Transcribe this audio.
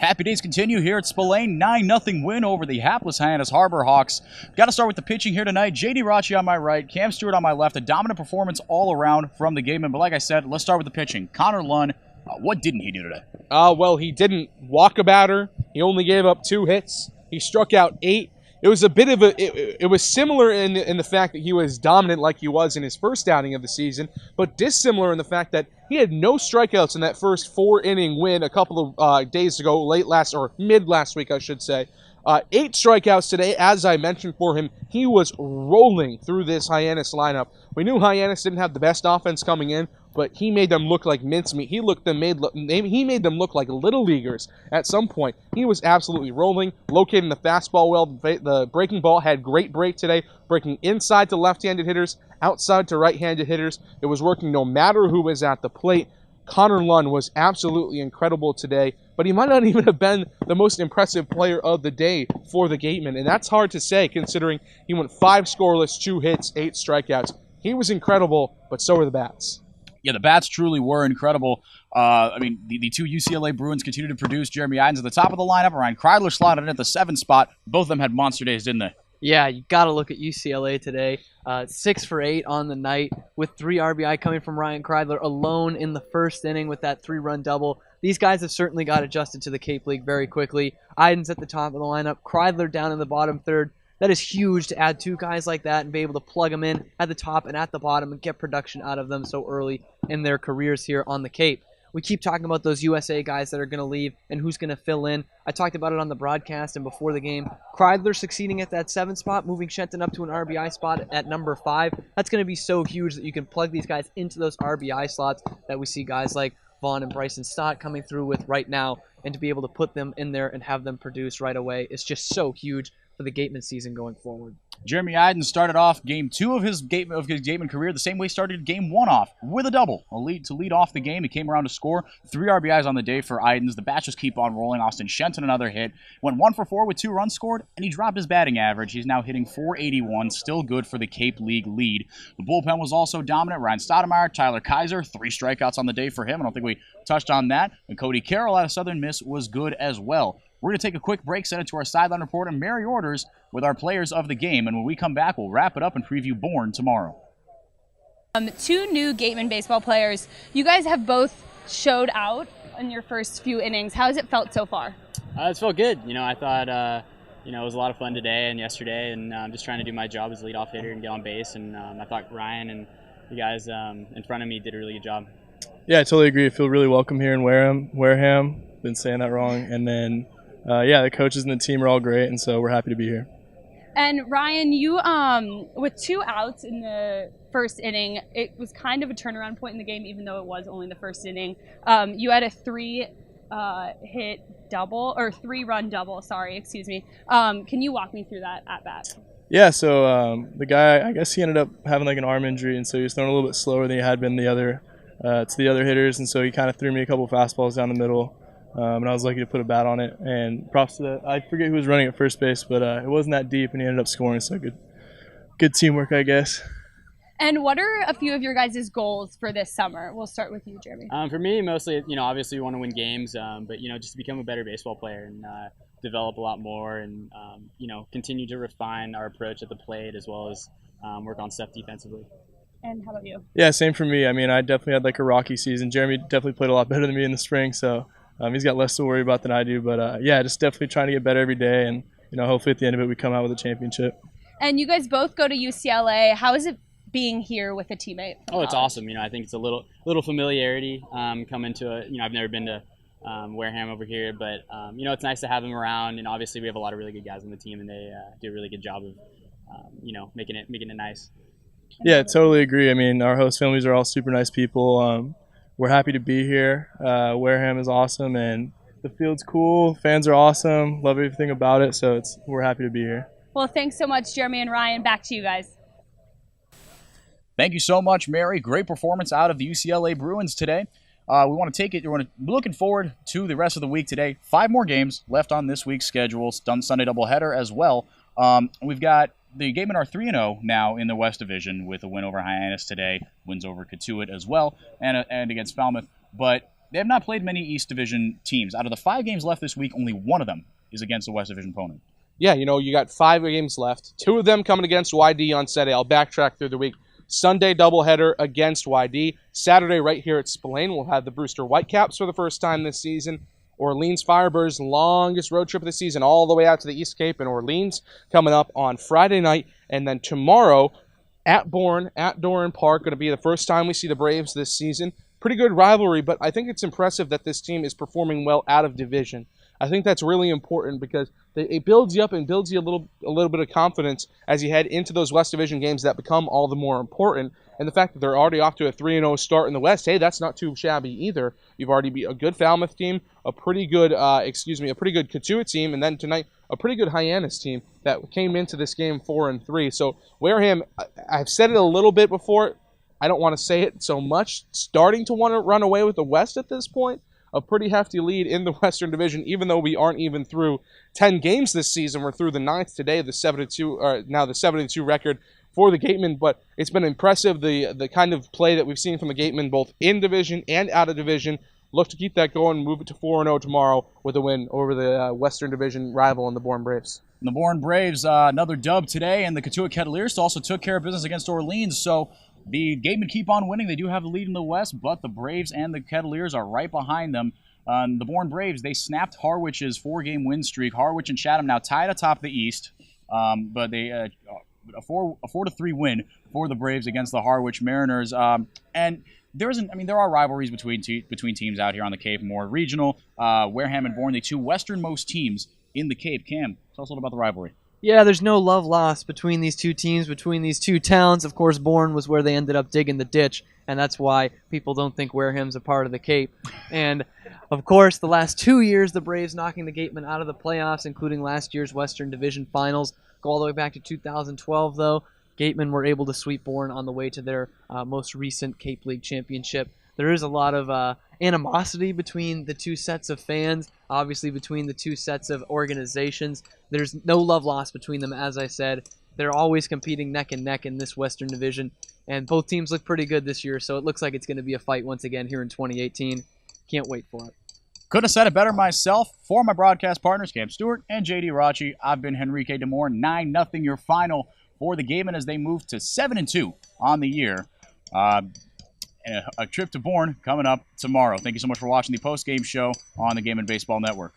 Happy days continue here at Spillane. 9-0 win over the hapless Hyannis Harbor Hawks. Got to start with the pitching here tonight. J.D. Raucci on my right, Cam Stuart on my left. A dominant performance all around from the Gatemen. But like I said, let's start with the pitching. Connor Lunn, what didn't he do today? Well, he didn't walk a batter. He only gave up 2 hits. He struck out 8. It was a bit of it was similar in the fact that he was dominant like he was in his first outing of the season, but dissimilar in the fact that he had no strikeouts in that first 4-inning win a couple of days ago, mid last week, I should say. 8 strikeouts today, as I mentioned for him. He was rolling through this Hyannis lineup. We knew Hyannis didn't have the best offense coming in, but he made them look like mincemeat. He made them look like little leaguers at some point. He was absolutely rolling, locating the fastball well. The breaking ball had great break today, breaking inside to left-handed hitters, outside to right-handed hitters. It was working no matter who was at the plate. Connor Lunn was absolutely incredible today, but he might not even have been the most impressive player of the day for the Gatemen, and that's hard to say considering he went 5 scoreless, 2 hits, 8 strikeouts. He was incredible, but so were the bats. Yeah, the bats truly were incredible. The 2 UCLA Bruins continue to produce. Jeremy Ydens at the top of the lineup. Ryan Kreidler slotted in at the 7th spot. Both of them had monster days, didn't they? Yeah, you got to look at UCLA today. 6 for 8 on the night with 3 RBI coming from Ryan Kreidler alone in the first inning with that 3-run double. These guys have certainly got adjusted to the Cape League very quickly. Ydens at the top of the lineup, Kreidler down in the bottom third. That is huge to add 2 guys like that and be able to plug them in at the top and at the bottom and get production out of them so early in their careers here on the Cape. We keep talking about those USA guys that are going to leave and who's going to fill in. I talked about it on the broadcast and before the game. Kreidler succeeding at that 7th spot, moving Shenton up to an RBI spot at number 5. That's going to be so huge that you can plug these guys into those RBI slots that we see guys like Vaughn and Bryson Stott coming through with right now, and to be able to put them in there and have them produce right away is just so huge for the Gatemen season going forward. Jeremy Ydens started off Game 2 of his Gatemen career the same way he started Game 1 off, with a double. To lead off the game, he came around to score. 3 RBIs on the day for Ydens. The bats just keep on rolling. Austin Shenton another hit. Went 1 for 4 with 2 runs scored, and he dropped his batting average. He's now hitting .481, still good for the Cape League lead. The bullpen was also dominant. Ryan Stoudemire, Tyler Kaiser, 3 strikeouts on the day for him. I don't think we touched on that. And Cody Carroll out of Southern Miss was good as well. We're going to take a quick break, send it to our sideline report, and Mary Orders with our players of the game. And when we come back, we'll wrap it up and preview Bourne tomorrow. 2 new Gatemen baseball players. You guys have both showed out in your first few innings. How has it felt so far? It's felt good. I thought, it was a lot of fun today and yesterday, and just trying to do my job as a leadoff hitter and get on base. And I thought Ryan and the guys in front of me did a really good job. Yeah, I totally agree. I feel really welcome here in Wareham. Been saying that wrong. And then the coaches and the team are all great, and so we're happy to be here. And Ryan, you with 2 outs in the first inning, it was kind of a turnaround point in the game, even though it was only the first inning. You had a 3-hit double, or 3-run double. Sorry, excuse me. Can you walk me through that at bat? Yeah, so the guy, I guess he ended up having like an arm injury, and so he was throwing a little bit slower than he had been to the other hitters, and so he kind of threw me a couple fastballs down the middle. And I was lucky to put a bat on it, and props to that. I forget who was running at first base, but it wasn't that deep, and he ended up scoring, so good teamwork, I guess. And what are a few of your guys' goals for this summer? We'll start with you, Jeremy. For me, mostly, obviously we want to win games, but, just to become a better baseball player and develop a lot more and, continue to refine our approach at the plate as well as work on stuff defensively. And how about you? Yeah, same for me. I definitely had like a rocky season. Jeremy definitely played a lot better than me in the spring, so he's got less to worry about than I do, but just definitely trying to get better every day, and hopefully at the end of it we come out with a championship. And you guys both go to UCLA. How is it being here with a teammate? Oh, it's awesome. I think it's a little familiarity coming to it. I've never been to Wareham over here, but it's nice to have them around, and obviously we have a lot of really good guys on the team, and they do a really good job of making it nice. Yeah, totally agree. Our host families are all super nice people. We're happy to be here. Wareham is awesome, and the field's cool. Fans are awesome. Love everything about it, so we're happy to be here. Well, thanks so much, Jeremy and Ryan. Back to you guys. Thank you so much, Mary. Great performance out of the UCLA Bruins today. We want to take it. We're looking forward to the rest of the week today. 5 more games left on this week's schedule. Sunday doubleheader as well. We've got the Gatemen are 3-0 now in the West Division with a win over Hyannis today, wins over Catuit as well, and against Falmouth. But they have not played many East Division teams. Out of the 5 games left this week, only one of them is against a West Division opponent. Yeah, you got 5 games left. 2 of them coming against YD on Saturday. I'll backtrack through the week. Sunday doubleheader against YD. Saturday right here at Spillane, we'll have the Brewster Whitecaps for the first time this season. Orleans Firebirds' longest road trip of the season, all the way out to the East Cape in Orleans, coming up on Friday night. And then tomorrow at Bourne, at Doran Park, going to be the first time we see the Braves this season. Pretty good rivalry, but I think it's impressive that this team is performing well out of division. I think that's really important because it builds you up and builds you a little bit of confidence as you head into those West Division games that become all the more important. And the fact that they're already off to a 3-0 start in the West, hey, that's not too shabby either. You've already beat a good Falmouth team, a pretty good Cotuit team, and then tonight a pretty good Hyannis team that came into this game 4-3. So Wareham, I've said it a little bit before. I don't want to say it so much. Starting to want to run away with the West at this point. A pretty hefty lead in the Western Division, even though we aren't even through 10 games this season. We're through the 9th today, the 7-2 record for the Gatemen. But it's been impressive, the kind of play that we've seen from the Gatemen, both in division and out of division. Look to keep that going, move it to 4-0 tomorrow with a win over the Western Division rival in the Bourne Braves. And the Bourne Braves, another dub today, and the Cotuit Kettleers also took care of business against Orleans. So the Gatemen keep on winning. They do have the lead in the West, but the Braves and the Kettleers are right behind them. The Bourne Braves, they snapped Harwich's 4-game win streak. Harwich and Chatham now tied atop the East, but they a 4-3 win for the Braves against the Harwich Mariners. And there are rivalries between teams out here on the Cape, more regional. Wareham and Bourne, the 2 westernmost teams in the Cape. Cam, tell us a little about the rivalry. Yeah, there's no love lost between these 2 teams, between these 2 towns. Of course, Bourne was where they ended up digging the ditch, and that's why people don't think Wareham's a part of the Cape. And, of course, the last 2 years, the Braves knocking the Gatemen out of the playoffs, including last year's Western Division Finals. Go all the way back to 2012, though. Gatemen were able to sweep Bourne on the way to their most recent Cape League championship. There is a lot of animosity between the 2 sets of fans, obviously between the 2 sets of organizations. There's no love lost between them, as I said. They're always competing neck and neck in this Western Division, and both teams look pretty good this year, so it looks like it's going to be a fight once again here in 2018. Can't wait for it. Couldn't have said it better myself. For my broadcast partners, Cam Stuart and JD Raucci, I've been Henrique DaMour. 9-0 your final for the Gatemen as they move to 7-2 on the year. A trip to Bourne coming up tomorrow. Thank you so much for watching the Postgame Show on the Gatemen Baseball Network.